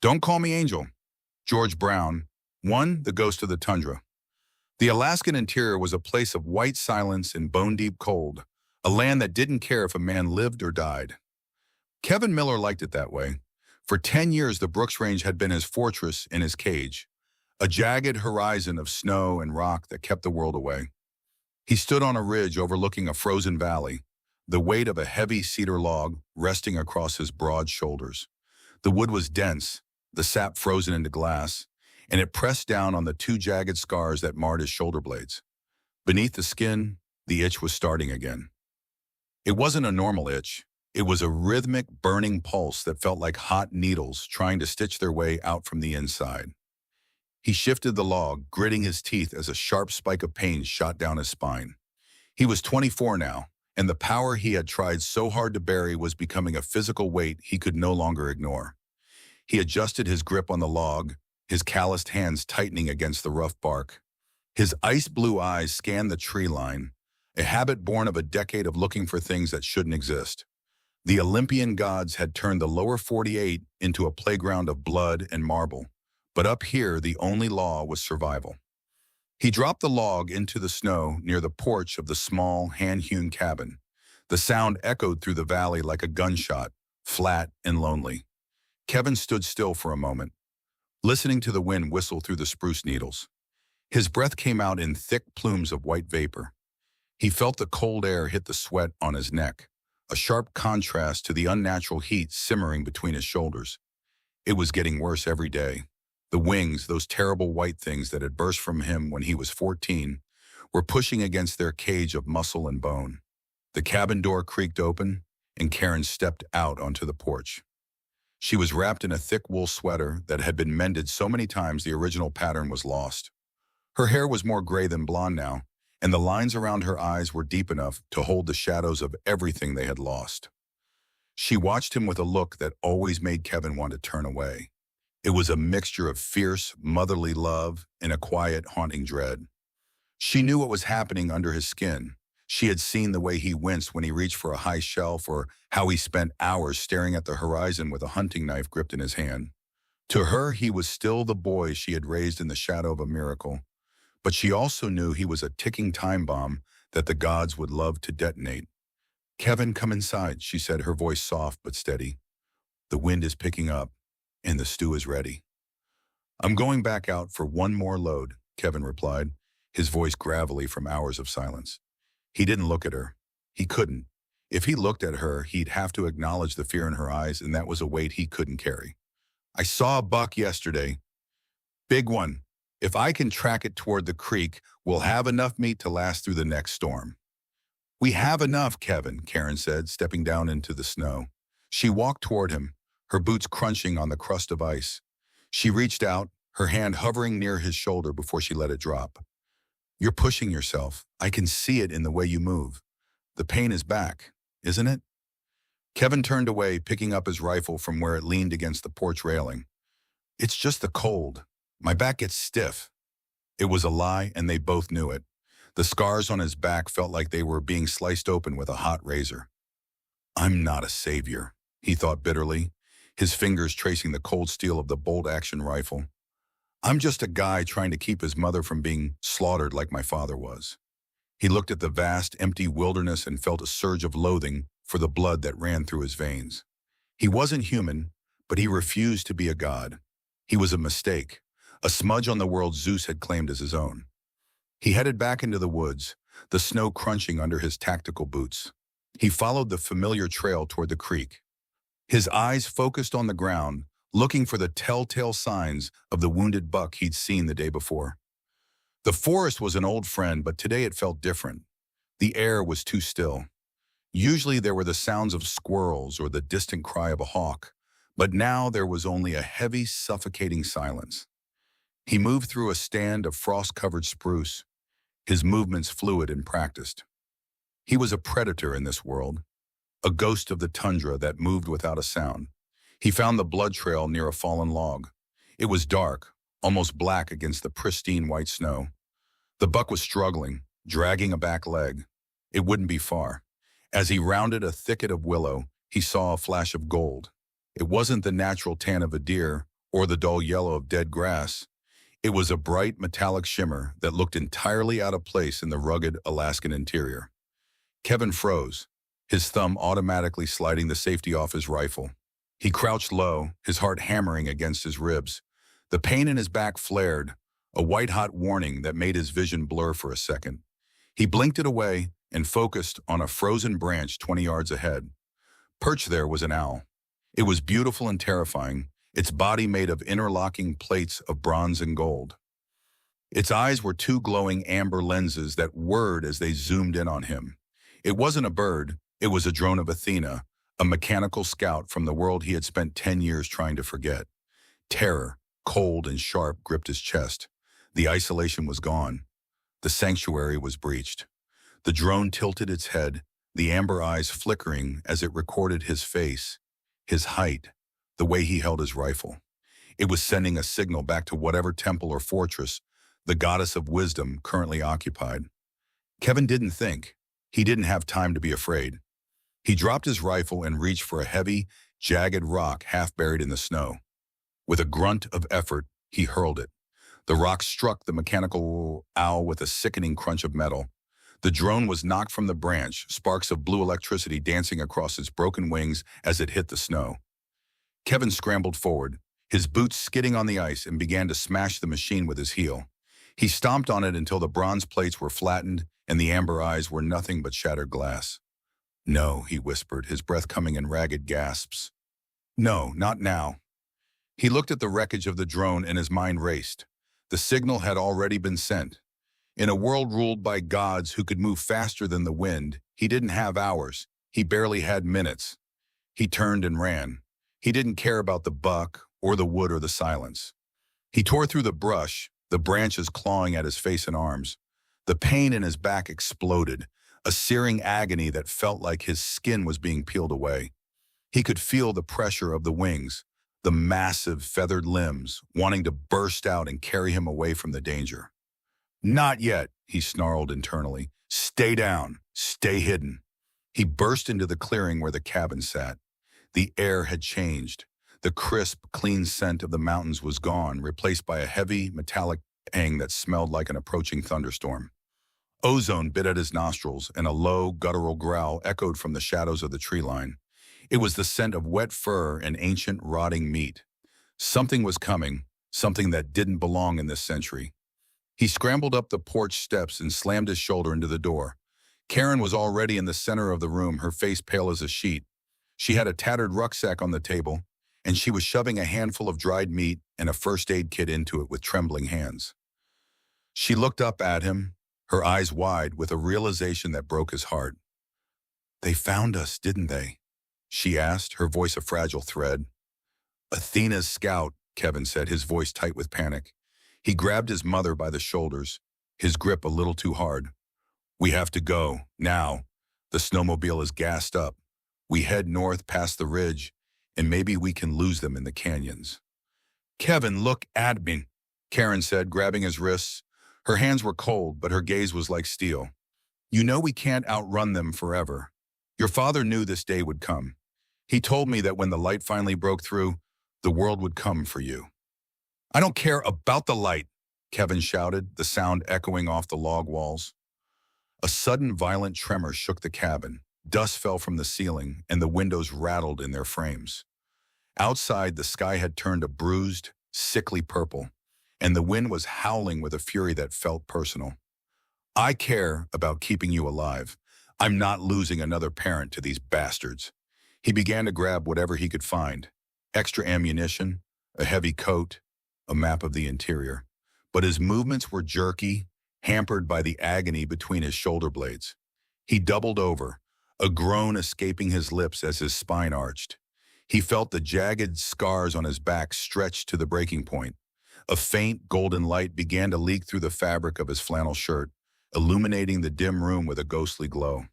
Don't Call Me Angel, George Brown. 1. The Ghost of the Tundra. The Alaskan interior was a place of white silence and bone-deep cold, a land that didn't care if a man lived or died. Kevin Miller liked it that way. For 10 years, the Brooks Range had been his fortress in his cage, a jagged horizon of snow and rock that kept the world away. He stood on a ridge overlooking a frozen valley, the weight of a heavy cedar log resting across his broad shoulders. The wood was dense, the sap frozen into glass, and it pressed down on the 2 jagged scars that marred his shoulder blades. Beneath the skin, the itch was starting again. It wasn't a normal itch. It was a rhythmic, burning pulse that felt like hot needles trying to stitch their way out from the inside. He shifted the log, gritting his teeth as a sharp spike of pain shot down his spine. He was 24 now, and the power he had tried so hard to bury was becoming a physical weight he could no longer ignore. He adjusted his grip on the log, his calloused hands tightening against the rough bark. His ice-blue eyes scanned the tree line, a habit born of a decade of looking for things that shouldn't exist. The Olympian gods had turned the lower 48 into a playground of blood and marble, but up here the only law was survival. He dropped the log into the snow near the porch of the small, hand-hewn cabin. The sound echoed through the valley like a gunshot, flat and lonely. Kevin stood still for a moment, listening to the wind whistle through the spruce needles. His breath came out in thick plumes of white vapor. He felt the cold air hit the sweat on his neck, a sharp contrast to the unnatural heat simmering between his shoulders. It was getting worse every day. The wings, those terrible white things that had burst from him when he was 14, were pushing against their cage of muscle and bone. The cabin door creaked open, and Karen stepped out onto the porch. She was wrapped in a thick wool sweater that had been mended so many times the original pattern was lost. Her hair was more gray than blonde now, and the lines around her eyes were deep enough to hold the shadows of everything they had lost. She watched him with a look that always made Kevin want to turn away. It was a mixture of fierce, motherly love and a quiet, haunting dread. She knew what was happening under his skin. She had seen the way he winced when he reached for a high shelf, or how he spent hours staring at the horizon with a hunting knife gripped in his hand. To her, he was still the boy she had raised in the shadow of a miracle, but she also knew he was a ticking time bomb that the gods would love to detonate. "Kevin, come inside," she said, her voice soft but steady. "The wind is picking up, and the stew is ready." "I'm going back out for one more load," Kevin replied, his voice gravelly from hours of silence. He didn't look at her. He couldn't. If he looked at her, he'd have to acknowledge the fear in her eyes, and that was a weight he couldn't carry. "I saw a buck yesterday. Big one. If I can track it toward the creek, we'll have enough meat to last through the next storm." "We have enough, Kevin," Karen said, stepping down into the snow. She walked toward him, her boots crunching on the crust of ice. She reached out, her hand hovering near his shoulder before she let it drop. "You're pushing yourself. I can see it in the way you move. The pain is back, isn't it?" Kevin turned away, picking up his rifle from where it leaned against the porch railing. "It's just the cold. My back gets stiff." It was a lie, and they both knew it. The scars on his back felt like they were being sliced open with a hot razor. "I'm not a savior," he thought bitterly, his fingers tracing the cold steel of the bolt-action rifle. "I'm just a guy trying to keep his mother from being slaughtered like my father was." He looked at the vast, empty wilderness and felt a surge of loathing for the blood that ran through his veins. He wasn't human, but he refused to be a god. He was a mistake, a smudge on the world Zeus had claimed as his own. He headed back into the woods, the snow crunching under his tactical boots. He followed the familiar trail toward the creek, his eyes focused on the ground, looking for the telltale signs of the wounded buck he'd seen the day before. The forest was an old friend, but today it felt different. The air was too still. Usually there were the sounds of squirrels or the distant cry of a hawk, but now there was only a heavy, suffocating silence. He moved through a stand of frost-covered spruce, his movements fluid and practiced. He was a predator in this world, a ghost of the tundra that moved without a sound. He found the blood trail near a fallen log. It was dark, almost black against the pristine white snow. The buck was struggling, dragging a back leg. It wouldn't be far. As he rounded a thicket of willow, he saw a flash of gold. It wasn't the natural tan of a deer or the dull yellow of dead grass. It was a bright metallic shimmer that looked entirely out of place in the rugged Alaskan interior. Kevin froze, his thumb automatically sliding the safety off his rifle. He crouched low, his heart hammering against his ribs. The pain in his back flared, a white-hot warning that made his vision blur for a second. He blinked it away and focused on a frozen branch 20 yards ahead. Perched there was an owl. It was beautiful and terrifying, its body made of interlocking plates of bronze and gold. Its eyes were two glowing amber lenses that whirred as they zoomed in on him. It wasn't a bird, it was a drone of Athena, a mechanical scout from the world he had spent 10 years trying to forget. Terror, cold and sharp, gripped his chest. The isolation was gone. The sanctuary was breached. The drone tilted its head, the amber eyes flickering as it recorded his face, his height, the way he held his rifle. It was sending a signal back to whatever temple or fortress the goddess of wisdom currently occupied. Kevin didn't think. He didn't have time to be afraid. He dropped his rifle and reached for a heavy, jagged rock half buried in the snow. With a grunt of effort, he hurled it. The rock struck the mechanical owl with a sickening crunch of metal. The drone was knocked from the branch, sparks of blue electricity dancing across its broken wings as it hit the snow. Kevin scrambled forward, his boots skidding on the ice, and began to smash the machine with his heel. He stomped on it until the bronze plates were flattened and the amber eyes were nothing but shattered glass. "No," he whispered, his breath coming in ragged gasps. "No, not now." He looked at the wreckage of the drone and his mind raced. The signal had already been sent. In a world ruled by gods who could move faster than the wind, he didn't have hours. He barely had minutes. He turned and ran. He didn't care about the buck or the wood or the silence. He tore through the brush, the branches clawing at his face and arms. The pain in his back exploded, a searing agony that felt like his skin was being peeled away. He could feel the pressure of the wings, the massive feathered limbs, wanting to burst out and carry him away from the danger. "Not yet," he snarled internally. "Stay down. Stay hidden." He burst into the clearing where the cabin sat. The air had changed. The crisp, clean scent of the mountains was gone, replaced by a heavy, metallic tang that smelled like an approaching thunderstorm. Ozone bit at his nostrils, and a low, guttural growl echoed from the shadows of the tree line. It was the scent of wet fur and ancient, rotting meat. Something was coming, something that didn't belong in this century. He scrambled up the porch steps and slammed his shoulder into the door. Karen was already in the center of the room, her face pale as a sheet. She had a tattered rucksack on the table, and she was shoving a handful of dried meat and a first aid kit into it with trembling hands. She looked up at him, her eyes wide with a realization that broke his heart. "They found us, didn't they?" she asked, her voice a fragile thread. "Athena's scout," Kevin said, his voice tight with panic. He grabbed his mother by the shoulders, his grip a little too hard. "We have to go, now. The snowmobile is gassed up. We head north past the ridge, and maybe we can lose them in the canyons." "Kevin, look at me," Karen said, grabbing his wrists. Her hands were cold, but her gaze was like steel. "You know we can't outrun them forever. Your father knew this day would come. He told me that when the light finally broke through, the world would come for you." "I don't care about the light," Kevin shouted, the sound echoing off the log walls. A sudden violent tremor shook the cabin. Dust fell from the ceiling, and the windows rattled in their frames. Outside, the sky had turned a bruised, sickly purple, and the wind was howling with a fury that felt personal. "I care about keeping you alive. I'm not losing another parent to these bastards." He began to grab whatever he could find. Extra ammunition, a heavy coat, a map of the interior. But his movements were jerky, hampered by the agony between his shoulder blades. He doubled over, a groan escaping his lips as his spine arched. He felt the jagged scars on his back stretch to the breaking point. A faint golden light began to leak through the fabric of his flannel shirt, illuminating the dim room with a ghostly glow.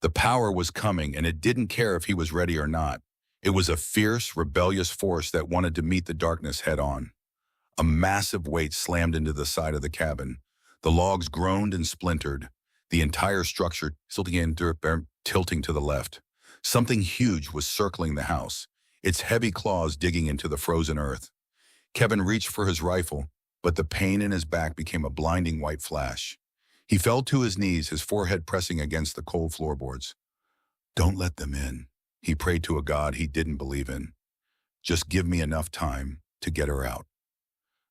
The power was coming, and it didn't care if he was ready or not. It was a fierce, rebellious force that wanted to meet the darkness head-on. A massive weight slammed into the side of the cabin. The logs groaned and splintered, the entire structure tilting to the left. Something huge was circling the house, its heavy claws digging into the frozen earth. Kevin reached for his rifle, but the pain in his back became a blinding white flash. He fell to his knees, his forehead pressing against the cold floorboards. "Don't let them in," he prayed to a god he didn't believe in. "Just give me enough time to get her out."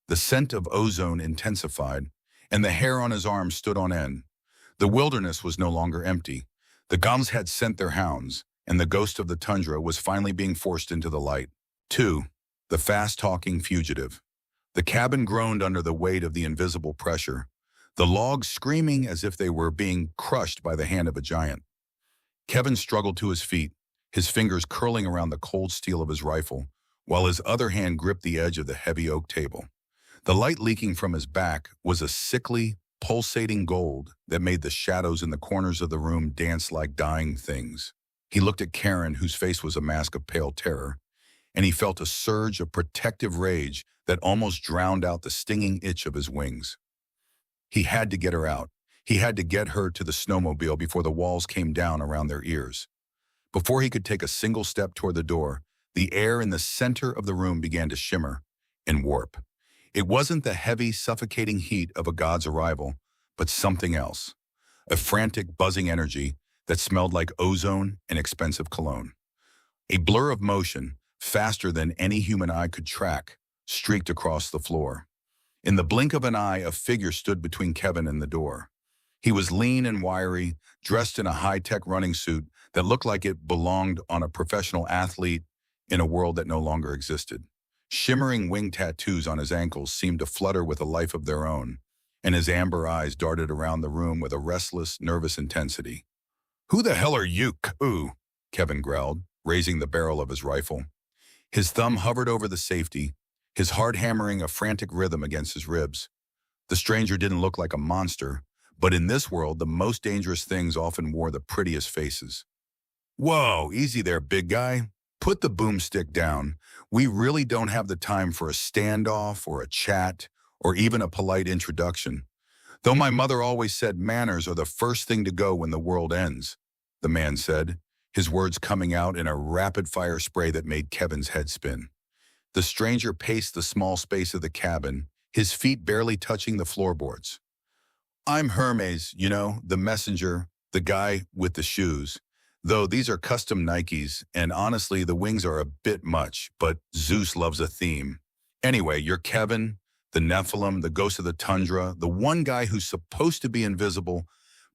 The scent of ozone intensified, and the hair on his arm stood on end. The wilderness was no longer empty. The goblins had sent their hounds, and the ghost of the tundra was finally being forced into the light. 2. The fast-talking fugitive. The cabin groaned under the weight of the invisible pressure, the logs screaming as if they were being crushed by the hand of a giant. Kevin struggled to his feet, his fingers curling around the cold steel of his rifle, while his other hand gripped the edge of the heavy oak table. The light leaking from his back was a sickly, pulsating gold that made the shadows in the corners of the room dance like dying things. He looked at Karen, whose face was a mask of pale terror, and he felt a surge of protective rage that almost drowned out the stinging itch of his wings. He had to get her out. He had to get her to the snowmobile before the walls came down around their ears. Before he could take a single step toward the door, the air in the center of the room began to shimmer and warp. It wasn't the heavy, suffocating heat of a god's arrival, but something else. A frantic, buzzing energy that smelled like ozone and expensive cologne. A blur of motion, faster than any human eye could track, streaked across the floor. In the blink of an eye, a figure stood between Kevin and the door. He was lean and wiry, dressed in a high-tech running suit that looked like it belonged on a professional athlete in a world that no longer existed. Shimmering wing tattoos on his ankles seemed to flutter with a life of their own, and his amber eyes darted around the room with a restless, nervous intensity. "Who the hell are you, Ooh?" Kevin growled, raising the barrel of his rifle. His thumb hovered over the safety, his heart hammering a frantic rhythm against his ribs. The stranger didn't look like a monster, but in this world, the most dangerous things often wore the prettiest faces. "Whoa, easy there, big guy. Put the boomstick down. We really don't have the time for a standoff or a chat or even a polite introduction. Though my mother always said manners are the first thing to go when the world ends," the man said, his words coming out in a rapid-fire spray that made Kevin's head spin. The stranger paced the small space of the cabin, his feet barely touching the floorboards. "I'm Hermes, you know, the messenger, the guy with the shoes. Though these are custom Nikes, and honestly, the wings are a bit much, but Zeus loves a theme. Anyway, you're Kevin, the Nephilim, the ghost of the tundra, the one guy who's supposed to be invisible,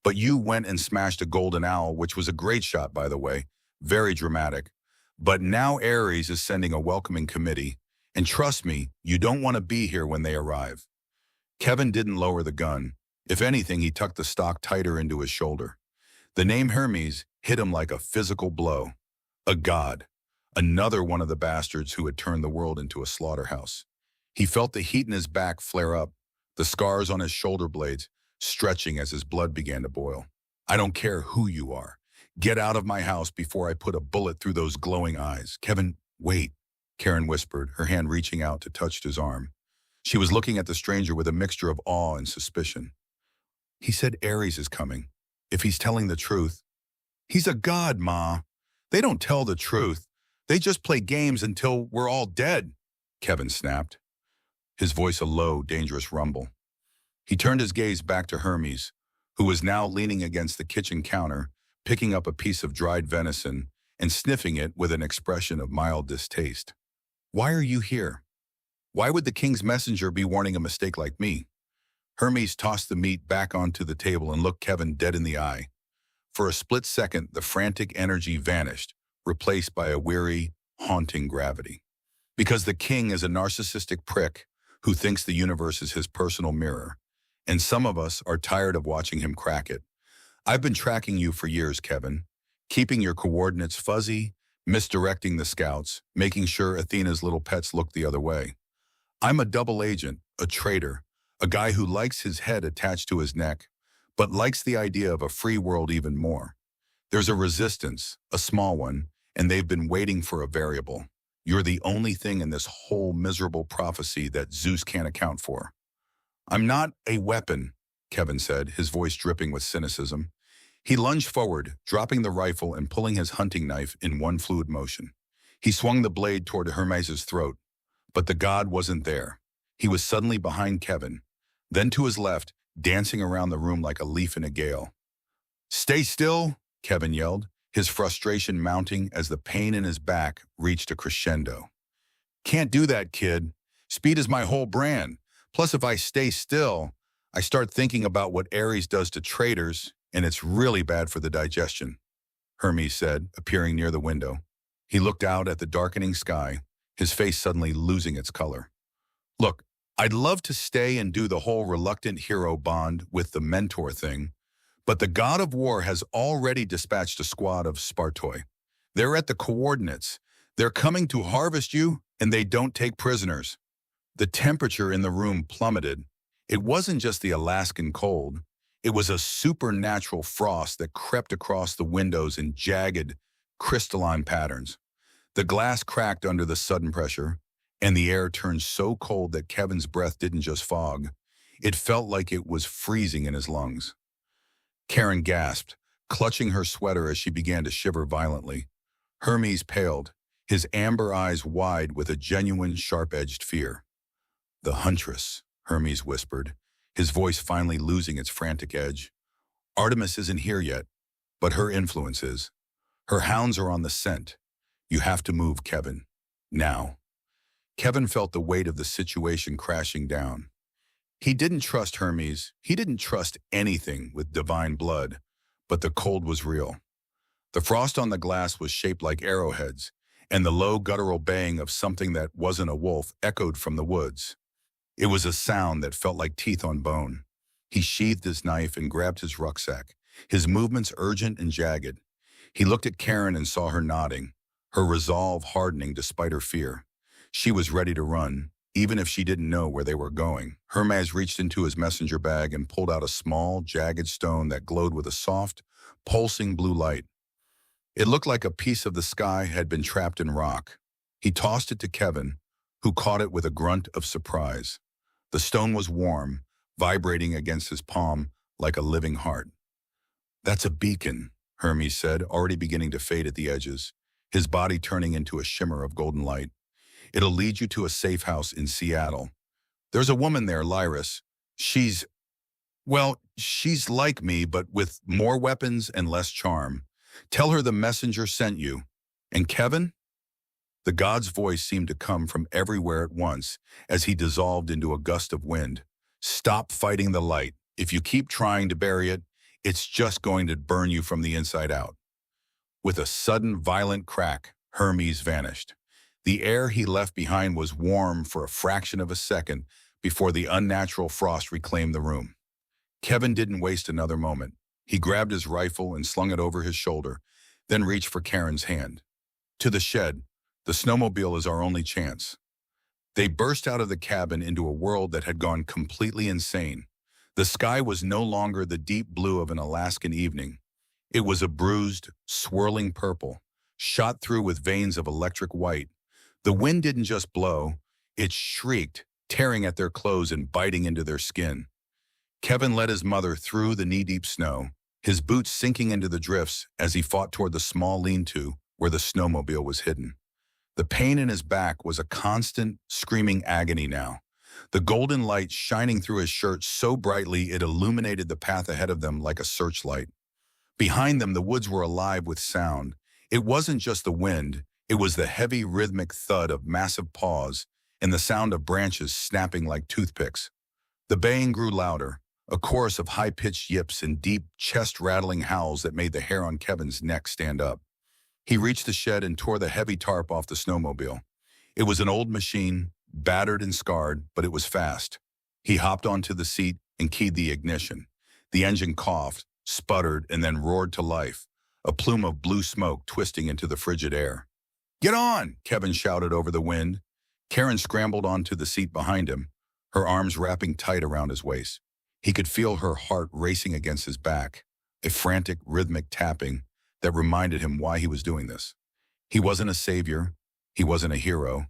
but you went and smashed a golden owl, which was a great shot, by the way, very dramatic. But now Ares is sending a welcoming committee, and trust me, you don't want to be here when they arrive." Kevin didn't lower the gun. If anything, he tucked the stock tighter into his shoulder. The name Hermes hit him like a physical blow. A god. Another one of the bastards who had turned the world into a slaughterhouse. He felt the heat in his back flare up, the scars on his shoulder blades stretching as his blood began to boil. "I don't care who you are. Get out of my house before I put a bullet through those glowing eyes." "Kevin, wait," Karen whispered, her hand reaching out to touch his arm. She was looking at the stranger with a mixture of awe and suspicion. "He said Ares is coming. If he's telling the truth." "He's a god, Ma. They don't tell the truth. They just play games until we're all dead," Kevin snapped, his voice a low, dangerous rumble. He turned his gaze back to Hermes, who was now leaning against the kitchen counter, picking up a piece of dried venison and sniffing it with an expression of mild distaste. "Why are you here? Why would the king's messenger be warning a mistake like me?" Hermes tossed the meat back onto the table and looked Kevin dead in the eye. For a split second, the frantic energy vanished, replaced by a weary, haunting gravity. Because the king is a narcissistic prick who thinks the universe is his personal mirror, and some of us are tired of watching him crack it. "I've been tracking you for years, Kevin, keeping your coordinates fuzzy, misdirecting the scouts, making sure Athena's little pets look the other way. I'm a double agent, a traitor, a guy who likes his head attached to his neck, but likes the idea of a free world even more. There's a resistance, a small one, and they've been waiting for a variable. You're the only thing in this whole miserable prophecy that Zeus can't account for." "I'm not a weapon," Kevin said, his voice dripping with cynicism. He lunged forward, dropping the rifle and pulling his hunting knife in one fluid motion. He swung the blade toward Hermes' throat, But the god wasn't there. He was suddenly behind Kevin, then to his left, dancing around the room like a leaf in a gale. "Stay still," Kevin yelled, his frustration mounting as the pain in his back reached a crescendo. "Can't do that, kid. Speed is my whole brand. Plus, if I stay still, I start thinking about what Ares does to traitors, and it's really bad for the digestion," Hermes said, appearing near the window. He looked out at the darkening sky, his face suddenly losing its color. "Look, I'd love to stay and do the whole reluctant hero bond with the mentor thing, but the god of war has already dispatched a squad of Spartoi. They're at the coordinates. They're coming to harvest you, and they don't take prisoners." The temperature in the room plummeted. It wasn't just the Alaskan cold. It was a supernatural frost that crept across the windows in jagged, crystalline patterns. The glass cracked under the sudden pressure, and the air turned so cold that Kevin's breath didn't just fog. It felt like it was freezing in his lungs. Karen gasped, clutching her sweater as she began to shiver violently. Hermes paled, his amber eyes wide with a genuine sharp-edged fear. "The huntress," Hermes whispered, his voice finally losing its frantic edge. "Artemis isn't here yet, but her influence is. Her hounds are on the scent. You have to move, Kevin. Now." Kevin felt the weight of the situation crashing down. He didn't trust Hermes. He didn't trust anything with divine blood, but the cold was real. The frost on the glass was shaped like arrowheads, and the low guttural baying of something that wasn't a wolf echoed from the woods. It was a sound that felt like teeth on bone. He sheathed his knife and grabbed his rucksack, his movements urgent and jagged. He looked at Karen and saw her nodding, her resolve hardening despite her fear. She was ready to run, even if she didn't know where they were going. Hermes reached into his messenger bag and pulled out a small, jagged stone that glowed with a soft, pulsing blue light. It looked like a piece of the sky had been trapped in rock. He tossed it to Kevin, who caught it with a grunt of surprise. The stone was warm, vibrating against his palm like a living heart. "That's a beacon," Hermes said, already beginning to fade at the edges, his body turning into a shimmer of golden light. "It'll lead you to a safe house in Seattle. There's a woman there, Lyris. She's like me, but with more weapons and less charm. Tell her the messenger sent you. And Kevin?" The god's voice seemed to come from everywhere at once as he dissolved into a gust of wind. "Stop fighting the light. If you keep trying to bury it, it's just going to burn you from the inside out." With a sudden, violent crack, Hermes vanished. The air he left behind was warm for a fraction of a second before the unnatural frost reclaimed the room. Kevin didn't waste another moment. He grabbed his rifle and slung it over his shoulder, then reached for Karen's hand. "To the shed. The snowmobile is our only chance." They burst out of the cabin into a world that had gone completely insane. The sky was no longer the deep blue of an Alaskan evening. It was a bruised, swirling purple, shot through with veins of electric white. The wind didn't just blow, it shrieked, tearing at their clothes and biting into their skin. Kevin led his mother through the knee-deep snow, his boots sinking into the drifts as he fought toward the small lean-to where the snowmobile was hidden. The pain in his back was a constant, screaming agony now. The golden light shining through his shirt so brightly it illuminated the path ahead of them like a searchlight. Behind them, the woods were alive with sound. It wasn't just the wind, it was the heavy rhythmic thud of massive paws and the sound of branches snapping like toothpicks. The baying grew louder, a chorus of high-pitched yips and deep, chest-rattling howls that made the hair on Kevin's neck stand up. He reached the shed and tore the heavy tarp off the snowmobile. It was an old machine, battered and scarred, but it was fast. He hopped onto the seat and keyed the ignition. The engine coughed, sputtered, and then roared to life, a plume of blue smoke twisting into the frigid air. "Get on!" Kevin shouted over the wind. Karen scrambled onto the seat behind him, her arms wrapping tight around his waist. He could feel her heart racing against his back, a frantic, rhythmic tapping that reminded him why he was doing this. He wasn't a savior. He wasn't a hero.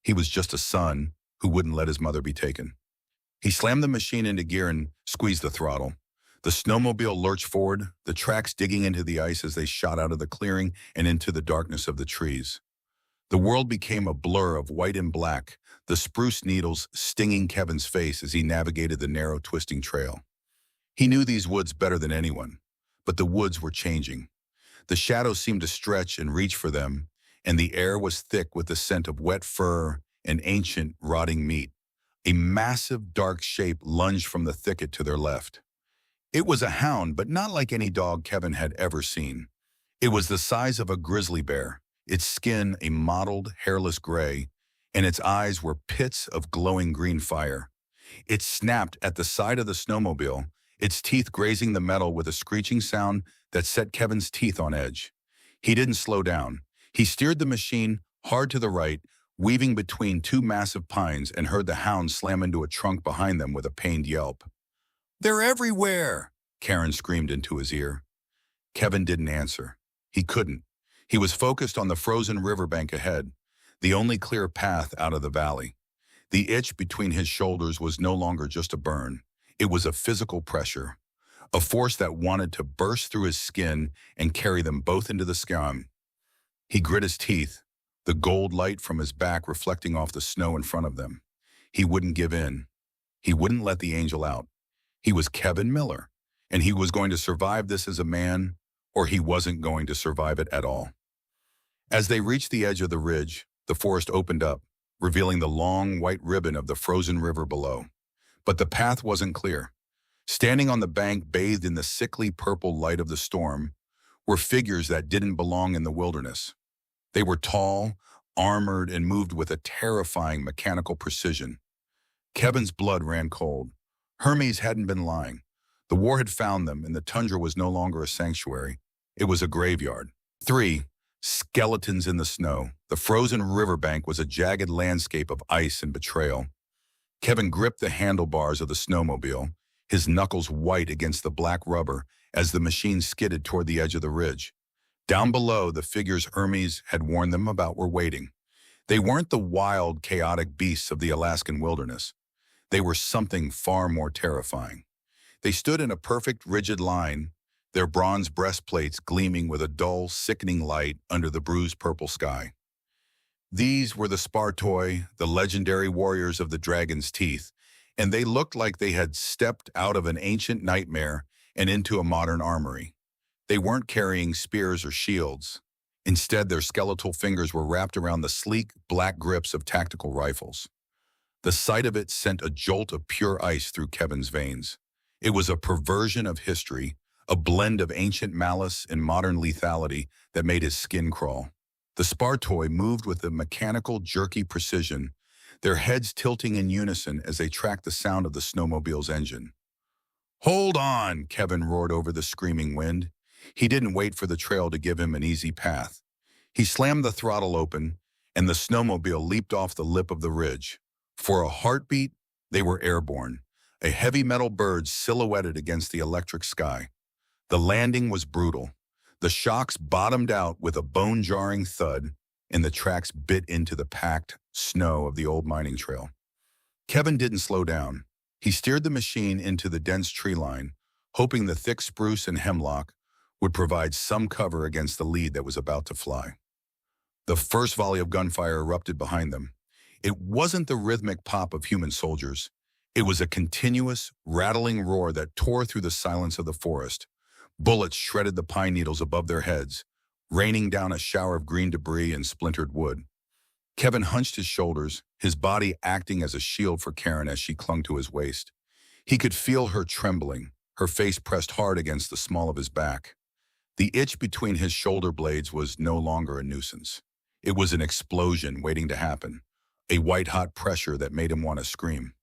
He was just a son who wouldn't let his mother be taken. He slammed the machine into gear and squeezed the throttle. The snowmobile lurched forward, the tracks digging into the ice as they shot out of the clearing and into the darkness of the trees. The world became a blur of white and black, the spruce needles stinging Kevin's face as he navigated the narrow, twisting trail. He knew these woods better than anyone, but the woods were changing. The shadows seemed to stretch and reach for them, and the air was thick with the scent of wet fur and ancient, rotting meat. A massive, dark shape lunged from the thicket to their left. It was a hound, but not like any dog Kevin had ever seen. It was the size of a grizzly bear, its skin a mottled, hairless gray, and its eyes were pits of glowing green fire. It snapped at the side of the snowmobile, its teeth grazing the metal with a screeching sound that set Kevin's teeth on edge. He didn't slow down. He steered the machine hard to the right, weaving between two massive pines, and heard the hound slam into a trunk behind them with a pained yelp. "They're everywhere!" Karen screamed into his ear. Kevin didn't answer. He couldn't. He was focused on the frozen riverbank ahead, the only clear path out of the valley. The itch between his shoulders was no longer just a burn. It was a physical pressure, a force that wanted to burst through his skin and carry them both into the sky. He grit his teeth, the gold light from his back reflecting off the snow in front of them. He wouldn't give in. He wouldn't let the angel out. He was Kevin Miller, and he was going to survive this as a man, or he wasn't going to survive it at all. As they reached the edge of the ridge, the forest opened up, revealing the long white ribbon of the frozen river below. But the path wasn't clear. Standing on the bank, bathed in the sickly purple light of the storm, were figures that didn't belong in the wilderness. They were tall, armored, and moved with a terrifying mechanical precision. Kevin's blood ran cold. Hermes hadn't been lying. The war had found them, and the tundra was no longer a sanctuary. It was a graveyard. 3. Skeletons in the snow. The frozen riverbank was a jagged landscape of ice and betrayal. Kevin gripped the handlebars of the snowmobile, his knuckles white against the black rubber as the machine skidded toward the edge of the ridge. Down below, the figures Hermes had warned them about were waiting. They weren't the wild, chaotic beasts of the Alaskan wilderness. They were something far more terrifying. They stood in a perfect, rigid line, their bronze breastplates gleaming with a dull, sickening light under the bruised purple sky. These were the Spartoi, the legendary warriors of the dragon's teeth, and they looked like they had stepped out of an ancient nightmare and into a modern armory. They weren't carrying spears or shields. Instead, their skeletal fingers were wrapped around the sleek, black grips of tactical rifles. The sight of it sent a jolt of pure ice through Kevin's veins. It was a perversion of history, a blend of ancient malice and modern lethality that made his skin crawl. The Spartoi moved with a mechanical, jerky precision, their heads tilting in unison as they tracked the sound of the snowmobile's engine. "Hold on!" Kevin roared over the screaming wind. He didn't wait for the trail to give him an easy path. He slammed the throttle open, and the snowmobile leaped off the lip of the ridge. For a heartbeat, they were airborne, a heavy metal bird silhouetted against the electric sky. The landing was brutal. The shocks bottomed out with a bone-jarring thud, and the tracks bit into the packed snow of the old mining trail. Kevin didn't slow down. He steered the machine into the dense tree line, hoping the thick spruce and hemlock would provide some cover against the lead that was about to fly. The first volley of gunfire erupted behind them. It wasn't the rhythmic pop of human soldiers. It was a continuous, rattling roar that tore through the silence of the forest. Bullets shredded the pine needles above their heads, raining down a shower of green debris and splintered wood. Kevin hunched his shoulders, his body acting as a shield for Karen as she clung to his waist. He could feel her trembling, her face pressed hard against the small of his back. The itch between his shoulder blades was no longer a nuisance. It was an explosion waiting to happen, a white-hot pressure that made him want to scream.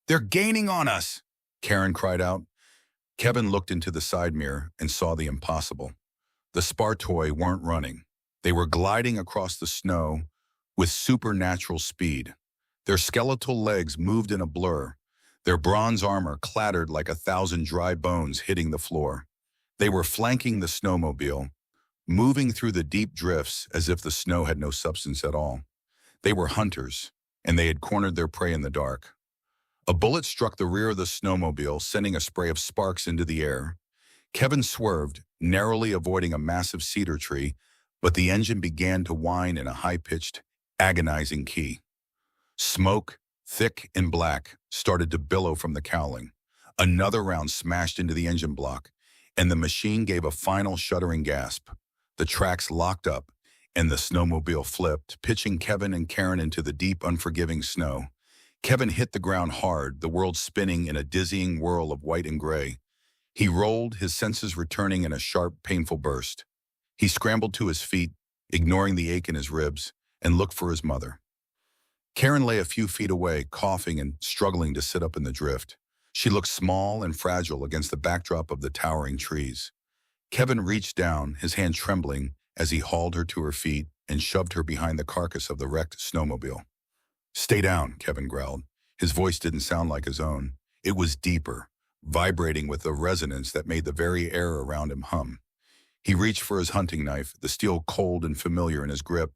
"They're gaining on us!" Karen cried out. Kevin looked into the side mirror and saw the impossible. The Spartoi weren't running. They were gliding across the snow with supernatural speed. Their skeletal legs moved in a blur. Their bronze armor clattered like 1,000 dry bones hitting the floor. They were flanking the snowmobile, moving through the deep drifts as if the snow had no substance at all. They were hunters, and they had cornered their prey in the dark. A bullet struck the rear of the snowmobile, sending a spray of sparks into the air. Kevin swerved, narrowly avoiding a massive cedar tree, But the engine began to whine in a high-pitched, agonizing key. Smoke, thick and black, started to billow from the cowling. Another round smashed into the engine block, and the machine gave a final shuddering gasp. The tracks locked up, and the snowmobile flipped, pitching Kevin and Karen into the deep, unforgiving snow. Kevin hit the ground hard, the world spinning in a dizzying whirl of white and gray. He rolled, his senses returning in a sharp, painful burst. He scrambled to his feet, ignoring the ache in his ribs, and looked for his mother. Karen lay a few feet away, coughing and struggling to sit up in the drift. She looked small and fragile against the backdrop of the towering trees. Kevin reached down, his hand trembling, as he hauled her to her feet and shoved her behind the carcass of the wrecked snowmobile. "Stay down," Kevin growled. His voice didn't sound like his own. It was deeper, vibrating with a resonance that made the very air around him hum. He reached for his hunting knife, the steel cold and familiar in his grip,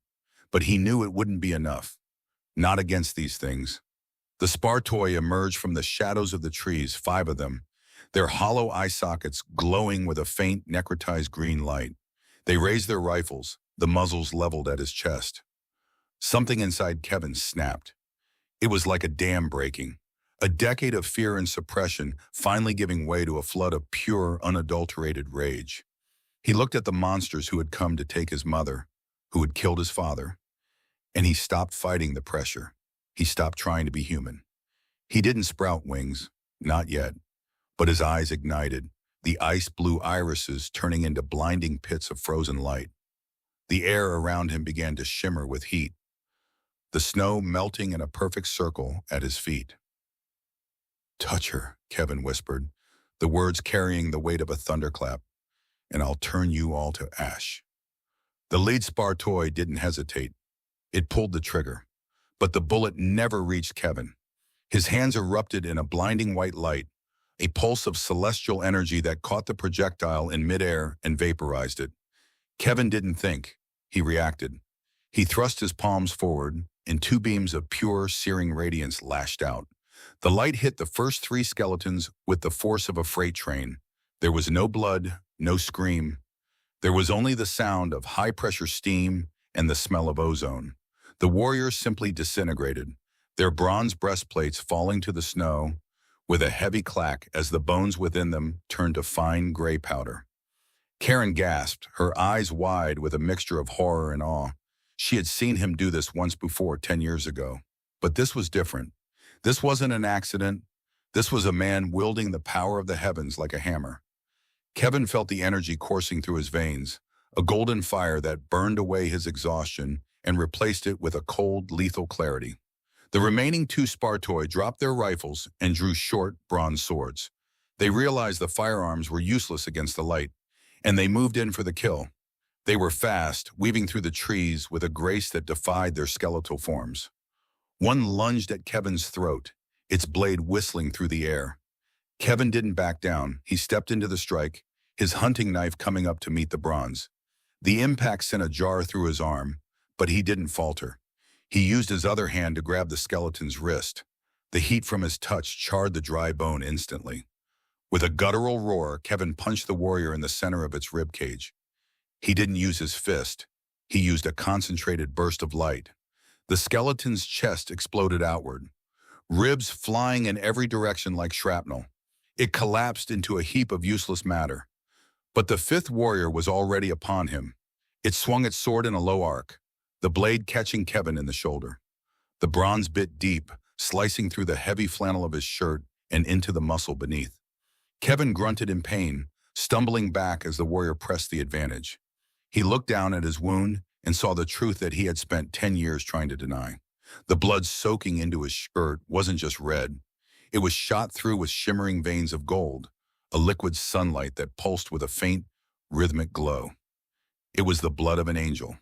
but he knew it wouldn't be enough. Not against these things. The spar toy emerged from the shadows of the trees, 5 of them, their hollow eye sockets glowing with a faint, necrotized green light. They raised their rifles, the muzzles leveled at his chest. Something inside Kevin snapped. It was like a dam breaking. A decade of fear and suppression finally giving way to a flood of pure, unadulterated rage. He looked at the monsters who had come to take his mother, who had killed his father, and he stopped fighting the pressure. He stopped trying to be human. He didn't sprout wings, not yet, but his eyes ignited, the ice-blue irises turning into blinding pits of frozen light. The air around him began to shimmer with heat, the snow melting in a perfect circle at his feet. "Touch her," Kevin whispered, the words carrying the weight of a thunderclap, "and I'll turn you all to ash." The lead spar toy didn't hesitate. It pulled the trigger, but the bullet never reached Kevin. His hands erupted in a blinding white light, a pulse of celestial energy that caught the projectile in midair and vaporized it. Kevin didn't think. He reacted. He thrust his palms forward, and 2 beams of pure, searing radiance lashed out. The light hit the first 3 skeletons with the force of a freight train. There was no blood, no scream. There was only the sound of high-pressure steam and the smell of ozone. The warriors simply disintegrated, their bronze breastplates falling to the snow with a heavy clack as the bones within them turned to fine gray powder. Karen gasped, her eyes wide with a mixture of horror and awe. She had seen him do this once before 10 years ago. But this was different. This wasn't an accident. This was a man wielding the power of the heavens like a hammer. Kevin felt the energy coursing through his veins, a golden fire that burned away his exhaustion and replaced it with a cold, lethal clarity. The remaining 2 Spartoi dropped their rifles and drew short, bronze swords. They realized the firearms were useless against the light, and they moved in for the kill. They were fast, weaving through the trees with a grace that defied their skeletal forms. One lunged at Kevin's throat, its blade whistling through the air. Kevin didn't back down. He stepped into the strike, his hunting knife coming up to meet the bronze. The impact sent a jar through his arm, but he didn't falter. He used his other hand to grab the skeleton's wrist. The heat from his touch charred the dry bone instantly. With a guttural roar, Kevin punched the warrior in the center of its rib cage. He didn't use his fist. He used a concentrated burst of light. The skeleton's chest exploded outward, ribs flying in every direction like shrapnel. It collapsed into a heap of useless matter. But the 5th warrior was already upon him. It swung its sword in a low arc, the blade catching Kevin in the shoulder. The bronze bit deep, slicing through the heavy flannel of his shirt and into the muscle beneath. Kevin grunted in pain, stumbling back as the warrior pressed the advantage. He looked down at his wound and saw the truth that he had spent 10 years trying to deny. The blood soaking into his shirt wasn't just red. It was shot through with shimmering veins of gold, a liquid sunlight that pulsed with a faint, rhythmic glow. It was the blood of an angel,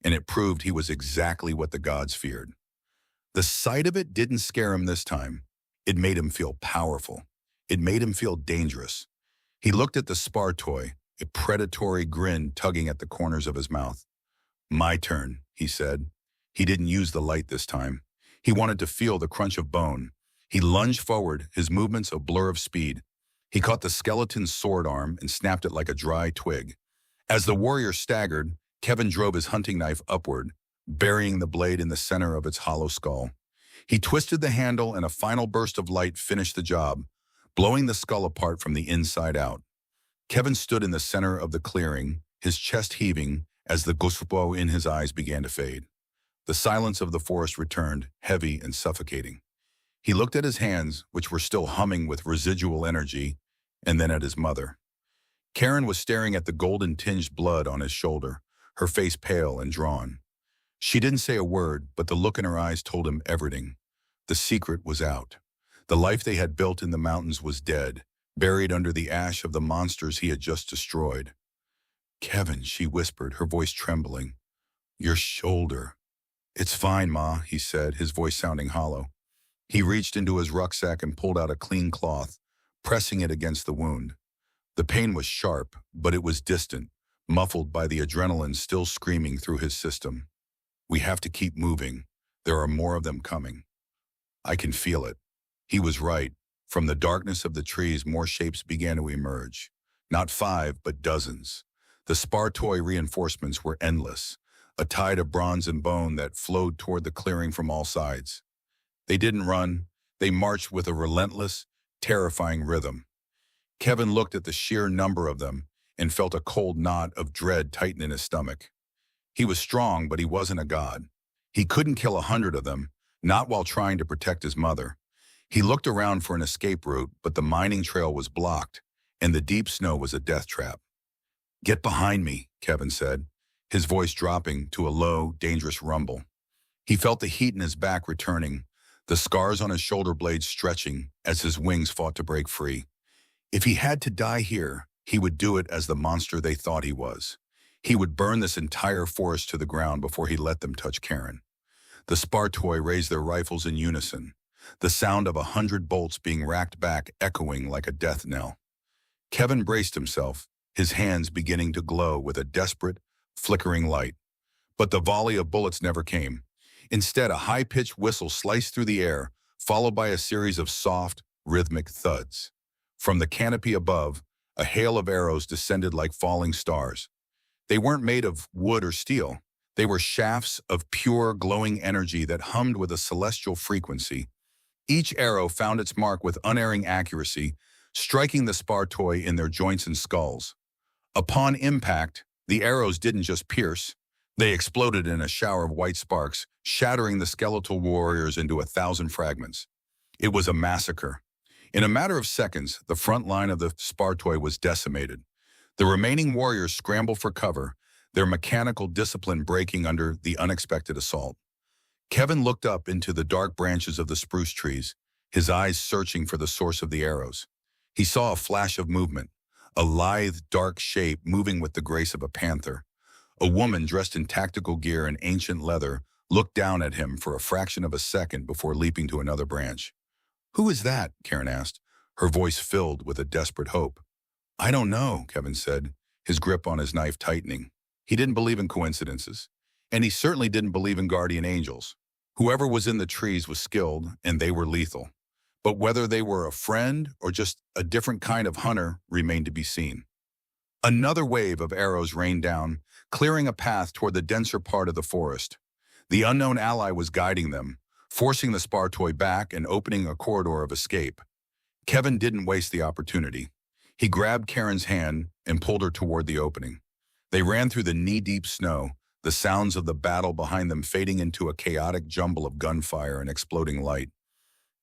and it proved he was exactly what the gods feared. The sight of it didn't scare him this time. It made him feel powerful. It made him feel dangerous. He looked at the Spartoi, a predatory grin tugging at the corners of his mouth. "My turn," he said. He didn't use the light this time. He wanted to feel the crunch of bone. He lunged forward, his movements a blur of speed. He caught the skeleton's sword arm and snapped it like a dry twig. As the warrior staggered, Kevin drove his hunting knife upward, burying the blade in the center of its hollow skull. He twisted the handle and a final burst of light finished the job, blowing the skull apart from the inside out. Kevin stood in the center of the clearing, his chest heaving as the gusto in his eyes began to fade. The silence of the forest returned, heavy and suffocating. He looked at his hands, which were still humming with residual energy, and then at his mother. Karen was staring at the golden-tinged blood on his shoulder, her face pale and drawn. She didn't say a word, but the look in her eyes told him everything. The secret was out. The life they had built in the mountains was dead, buried under the ash of the monsters he had just destroyed. "Kevin," she whispered, her voice trembling. "Your shoulder." "It's fine, Ma," he said, his voice sounding hollow. He reached into his rucksack and pulled out a clean cloth, pressing it against the wound. The pain was sharp, but it was distant, muffled by the adrenaline still screaming through his system. "We have to keep moving. There are more of them coming." "I can feel it." He was right. From the darkness of the trees, more shapes began to emerge. Not 5, but dozens. The Spartoi reinforcements were endless, a tide of bronze and bone that flowed toward the clearing from all sides. They didn't run. They marched with a relentless, terrifying rhythm. Kevin looked at the sheer number of them and felt a cold knot of dread tighten in his stomach. He was strong, but he wasn't a god. He couldn't kill 100 of them, not while trying to protect his mother. He looked around for an escape route, but the mining trail was blocked, and the deep snow was a death trap. "Get behind me," Kevin said, his voice dropping to a low, dangerous rumble. He felt the heat in his back returning, the scars on his shoulder blades stretching as his wings fought to break free. If he had to die here, he would do it as the monster they thought he was. He would burn this entire forest to the ground before he let them touch Karen. The Spartoi raised their rifles in unison, the sound of 100 bolts being racked back echoing like a death knell. Kevin braced himself, his hands beginning to glow with a desperate, flickering light. But the volley of bullets never came. Instead, a high-pitched whistle sliced through the air, followed by a series of soft, rhythmic thuds. From the canopy above, a hail of arrows descended like falling stars. They weren't made of wood or steel. They were shafts of pure, glowing energy that hummed with a celestial frequency. Each arrow found its mark with unerring accuracy, striking the Spartoi in their joints and skulls. Upon impact, the arrows didn't just pierce. They exploded in a shower of white sparks, shattering the skeletal warriors into 1,000 fragments. It was a massacre. In a matter of seconds, the front line of the Spartoi was decimated. The remaining warriors scrambled for cover, their mechanical discipline breaking under the unexpected assault. Kevin looked up into the dark branches of the spruce trees, his eyes searching for the source of the arrows. He saw a flash of movement, a lithe, dark shape moving with the grace of a panther. A woman dressed in tactical gear and ancient leather looked down at him for a fraction of a second before leaping to another branch. "Who is that?" Karen asked, her voice filled with a desperate hope. "I don't know," Kevin said, his grip on his knife tightening. He didn't believe in coincidences, and he certainly didn't believe in guardian angels. Whoever was in the trees was skilled, and they were lethal. But whether they were a friend or just a different kind of hunter remained to be seen. Another wave of arrows rained down, clearing a path toward the denser part of the forest. The unknown ally was guiding them, forcing the Spartoi back and opening a corridor of escape. Kevin didn't waste the opportunity. He grabbed Karen's hand and pulled her toward the opening. They ran through the knee-deep snow, the sounds of the battle behind them fading into a chaotic jumble of gunfire and exploding light.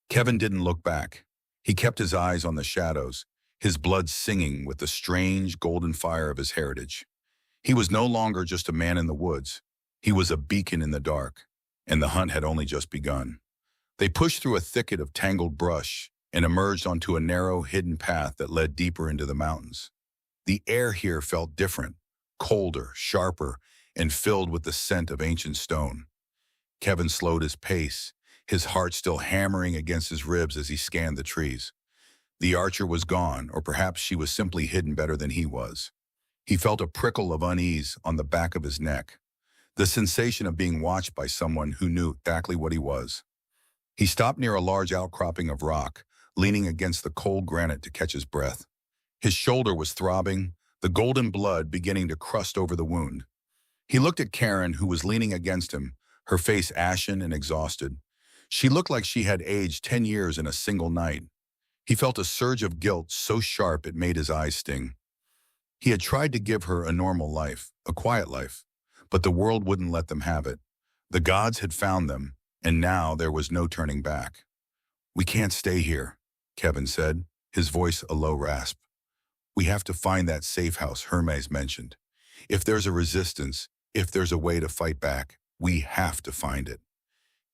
Kevin didn't look back. He kept his eyes on the shadows, his blood singing with the strange golden fire of his heritage. He was no longer just a man in the woods. He was a beacon in the dark, and the hunt had only just begun. They pushed through a thicket of tangled brush and emerged onto a narrow, hidden path that led deeper into the mountains. The air here felt different, colder, sharper, and filled with the scent of ancient stone. Kevin slowed his pace, his heart still hammering against his ribs as he scanned the trees. The archer was gone, or perhaps she was simply hidden better than he was. He felt a prickle of unease on the back of his neck, the sensation of being watched by someone who knew exactly what he was. He stopped near a large outcropping of rock, leaning against the cold granite to catch his breath. His shoulder was throbbing, the golden blood beginning to crust over the wound. He looked at Karen, who was leaning against him, her face ashen and exhausted. She looked like she had aged 10 years in a single night. He felt a surge of guilt so sharp it made his eyes sting. He had tried to give her a normal life, a quiet life, but the world wouldn't let them have it. The gods had found them, and now there was no turning back. "We can't stay here," Kevin said, his voice a low rasp. "We have to find that safe house Hermes mentioned. If there's a resistance, if there's a way to fight back, we have to find it."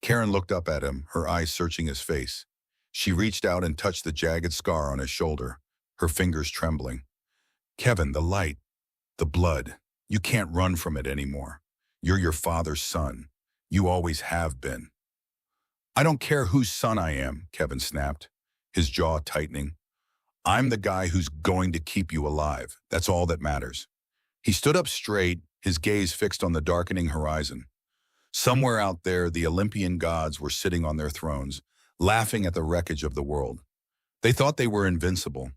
Karen looked up at him, her eyes searching his face. She reached out and touched the jagged scar on his shoulder, her fingers trembling. "Kevin, the light, the blood, you can't run from it anymore. You're your father's son. You always have been." "I don't care whose son I am," Kevin snapped, his jaw tightening. "I'm the guy who's going to keep you alive. That's all that matters." He stood up straight, his gaze fixed on the darkening horizon. Somewhere out there, the Olympian gods were sitting on their thrones, laughing at the wreckage of the world. They thought they were invincible.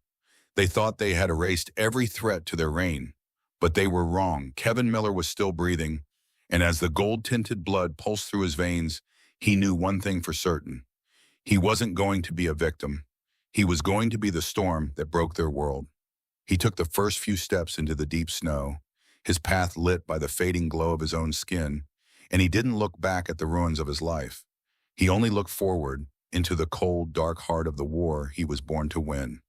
They thought they had erased every threat to their reign. But they were wrong. Kevin Miller was still breathing, and as the gold-tinted blood pulsed through his veins, he knew one thing for certain. He wasn't going to be a victim. He was going to be the storm that broke their world. He took the first few steps into the deep snow, his path lit by the fading glow of his own skin, and he didn't look back at the ruins of his life. He only looked forward, into the cold, dark heart of the war he was born to win.